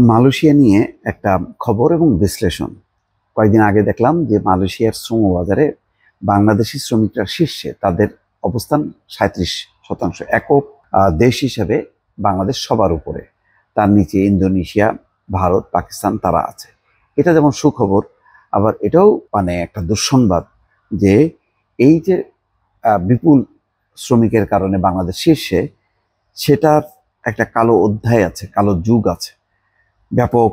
Malaysia নিয়ে একটা খবর এবং বিশ্লেষণ। কয়েকদিন আগে দেখলাম যে মালয়েশিয়ার শ্রম বাজারে বাংলাদেশি শ্রমিকরা শীর্ষে, তাদের অবস্থান 37%। একক দেশ হিসেবে বাংলাদেশ সবার উপরে, তার নিচে ইন্দোনেশিয়া, ভারত, পাকিস্তান তারা আছে। এটা যেমন সুখবর, আবার এটাও একটা দুঃসংবাদ যে এই যে বিপুল শ্রমিকের কারণে বাংলাদেশ শীর্ষে, সেটার একটা কালো অধ্যায় আছে, কালো যুগ আছে, ব্যাপক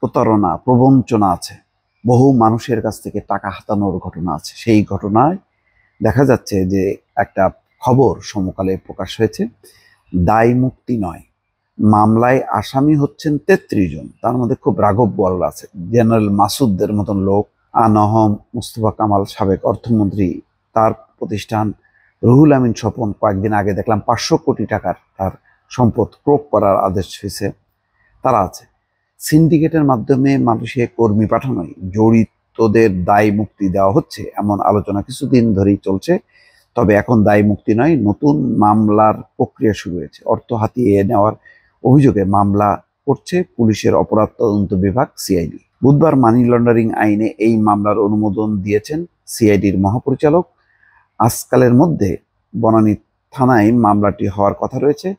প্রতারণা, প্রবঞ্চনা আছে, বহু মানুষের কাছ থেকে টাকা হাতানোর ঘটনা আছে। সেই ঘটনায় দেখা যাচ্ছে যে একটা খবর সমকালে প্রকাশ হয়েছে, দায় মুক্তি নয়, মামলায় আসামি হচ্ছেন 33 জন। তার মধ্যে খুব রাঘব বোয়াল আছে, জেনারেল মাসুদদের মতন লোক, আনহম, মুস্তফা কামাল সাবেক অর্থমন্ত্রী, তার প্রতিষ্ঠান, রুহুল আমিন স্বপন, কয়েকদিন আগে দেখলাম 500 কোটি টাকার তার সম্পদ ক্রোক করার আদেশ হয়েছে, তারা আছে। সিন্ডিকেটের মাধ্যমে মানুষের কর্মী পাঠানোয় জড়িতদের দায় মুক্তি দেওয়া হচ্ছে এমন আলোচনা কিছুদিন ধরেই চলছে। তবে এখন দায় মুক্তি নয়, নতুন মামলার প্রক্রিয়া শুরু হয়েছে। অর্থ হাতিয়ে নেওয়ার অভিযোগে মামলা করছে পুলিশের অপরাধ তদন্ত বিভাগ, সিআইডি। বুধবার মানি লন্ডারিং আইনে এই মামলার অনুমোদন দিয়েছেন সিআইডির মহাপরিচালক। আজকালের মধ্যে বনানী থানায় মামলাটি হওয়ার কথা রয়েছে।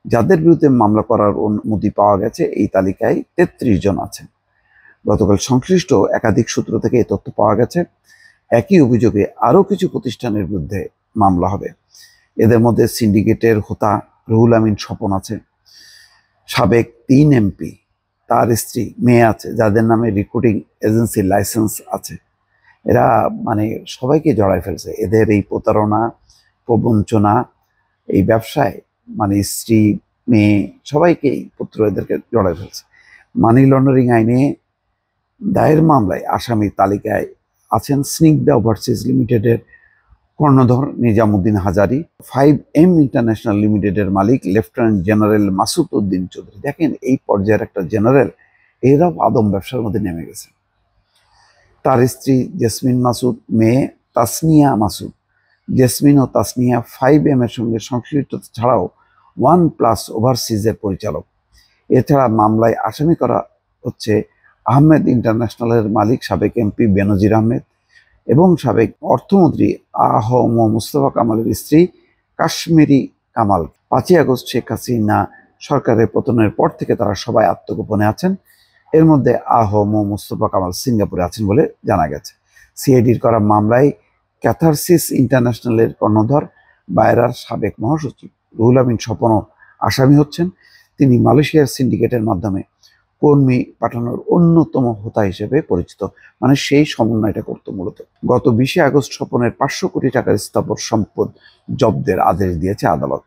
যাদের বিরুদ্ধে মামলা করার অনুমতি পাওয়া গেছে এই তালিকায় 33 জন আছেন। গতকাল সংশ্লিষ্ট একাধিক সূত্র থেকে এই তথ্য পাওয়া গেছে। একই অভিযোগে আরও কিছু প্রতিষ্ঠানের বিরুদ্ধে মামলা হবে। এদের মধ্যে সিন্ডিকেটের হোতা রুহুল আমিন স্বপন আছে, সাবেক 3 এমপি, তার স্ত্রী, মেয়ে আছে, যাদের নামে রিক্রুটিং এজেন্সির লাইসেন্স আছে। এরা সবাইকে জড়ায় ফেলছে। এদের এই প্রতারণা, প্রবঞ্চনা, এই ব্যবসায় স্ত্রী, মেয়ে, সবাইকেই, পুত্র, এদেরকে জড়ায় ফেলছে। মানি লন্ডারিং আইনে দায়ের মামলায় আসামির তালিকায় আছেন স্নিগ্ধা ওভারসিজ লিমিটেডের কর্ণধর নিজামুদ্দিন হাজারি, 5M ইন্টারন্যাশনাল লিমিটেডের মালিক লেফটেন্যান্ট জেনারেল মাসুদ উদ্দিন চৌধুরী। দেখেন, এই পর্যায়ের একটা জেনারেল, এরাও আদম ব্যবসার মধ্যে নেমে গেছে। তার স্ত্রী জেসমিন মাসুদ, মেয়ে তাসনিয়া মাসুদ। জেসমিন ও তাসনিয়া 5M এর সঙ্গে সংশ্লিষ্ট ছাড়াও OnePlus ওভারসিজের পরিচালক। এছাড়া মামলায় আসামি করা হচ্ছে আহমেদ ইন্টারন্যাশনালের মালিক সাবেক এমপি বেনজির আহমেদ এবং সাবেক অর্থমন্ত্রী আহম মুস্তফা কামালের স্ত্রী কাশ্মীরি কামাল। 5ই আগস্ট শেখ হাসিনা সরকারের পতনের পর থেকে তারা সবাই আত্মগোপনে আছেন। এর মধ্যে আহম মুস্তফা কামাল সিঙ্গাপুরে আছেন বলে জানা গেছে। সিআইডির করা মামলায় ক্যাথারসিস ইন্টারন্যাশনালের কর্ণধর বায়রার সাবেক মহাসচিব রুহুল আমিন স্বপনও আসামি হচ্ছেন। তিনি মালয়েশিয়ার সিন্ডিকেটের মাধ্যমে কর্মী পাঠানোর অন্যতম হোতা হিসেবে পরিচিত, সেই সমন্বয়টা করত মূলত। গত 20 আগস্ট স্বপনের 500 কোটি টাকার স্থাবর সম্পদ জব্দের আদেশ দিয়েছে আদালত।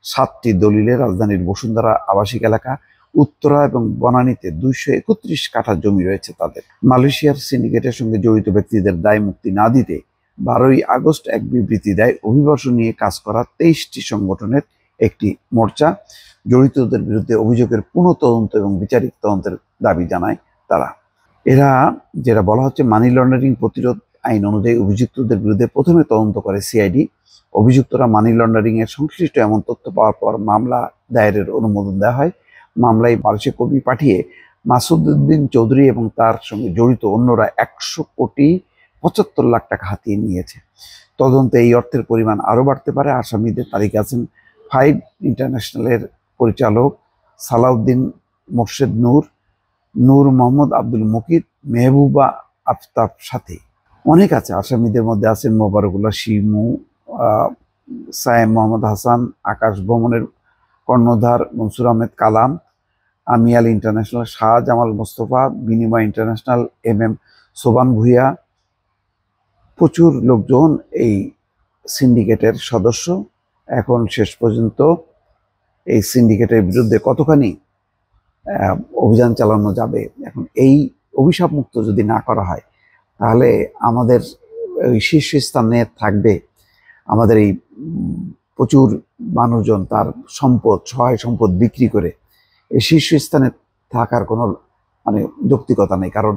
7টি দলিলে রাজধানীর বসুন্ধরা আবাসিক এলাকা, উত্তরা এবং বনানীতে 231 কাঠা জমি রয়েছে তাদের। মালয়েশিয়ার সিন্ডিকেটের সঙ্গে জড়িত ব্যক্তিদের দায় মুক্তি না দিতে 12ই আগস্ট এক বিবৃতি দেয় অভিবাসন নিয়ে কাজ করা 23টি সংগঠনের একটি মোর্চা। জড়িতদের বিরুদ্ধে অভিযোগের পুনঃ তদন্ত এবং বিচারিক তদন্তের দাবি জানায় তারা। এরা যেটা বলা হচ্ছে, মানি লন্ডারিং প্রতিরোধ আইন অনুযায়ী অভিযুক্তদের বিরুদ্ধে প্রথমে তদন্ত করে সিআইডি। অভিযুক্তরা মানি লন্ডারিং এর সংশ্লিষ্ট এমন তথ্য পাওয়ার পর মামলা দায়েরের অনুমোদন দেওয়া হয়। মামলায় মালয়েশিয়া কর্মী পাঠিয়ে মাসুদ উদ্দিন চৌধুরী এবং তার সঙ্গে জড়িত অন্যরা 100,75 লাখ টাকা হাতিয়ে নিয়েছে। তদন্তে এই অর্থের পরিমাণ আরও বাড়তে পারে। আসামিদের তালিকা আছেন 5 ইন্টারন্যাশনালের পরিচালক সালাউদ্দিন মোর্শেদ নূর মোহাম্মদ আব্দুল মুকিত, মেহবুবা আফতাব, সাথে অনেক আছে। আসামিদের মধ্যে আছেন মোবারকুল্লাহ শিমু, সায়েম মোহাম্মদ হাসান, আকাশ ভ্রমণের কর্ণধার মনসুর আহমেদ কালাম, আমিয়াল ইন্টারন্যাশনাল শাহ জামাল মোস্তফা, বিনিময় ইন্টারন্যাশনাল MM সোবান ভুইয়া। প্রচুর লোকজন এই সিন্ডিকেটের সদস্য। এখন শেষ পর্যন্ত এই সিন্ডিকেটের বিরুদ্ধে কতখানি অভিযান চালানো যাবে, এখন এই অভিশাপ মুক্ত যদি না করা হয়, তাহলে আমাদের ওই শীর্ষস্থানে থাকবে আমাদের এই প্রচুর মানুষজন তার সম্পদ, সহায় সম্পদ বিক্রি করে এই শীর্ষস্থানে থাকার কোনো যৌক্তিকতা নেই। কারণ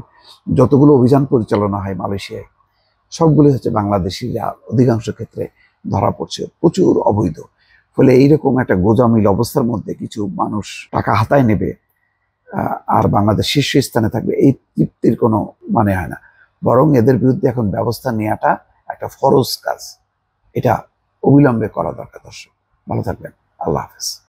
যতগুলো অভিযান পরিচালনা হয় মালয়েশিয়ায়, সবগুলো হচ্ছে বাংলাদেশিরা অধিকাংশ ক্ষেত্রে ধরা পড়ছে প্রচুর অবৈধ। ফলে এইরকম একটা গোজামিল অবস্থার মধ্যে কিছু মানুষ টাকা হাতায় নেবে, আর বাংলাদেশ শীর্ষস্থানে থাকবে, এই তৃপ্তির কোনো মানে হয় না। বরং এদের বিরুদ্ধে এখন ব্যবস্থা নেওয়াটা একটা ফরজ কাজ, এটা অবিলম্বে করা দরকার। দর্শক ভালো থাকবেন, আল্লাহ হাফেজ।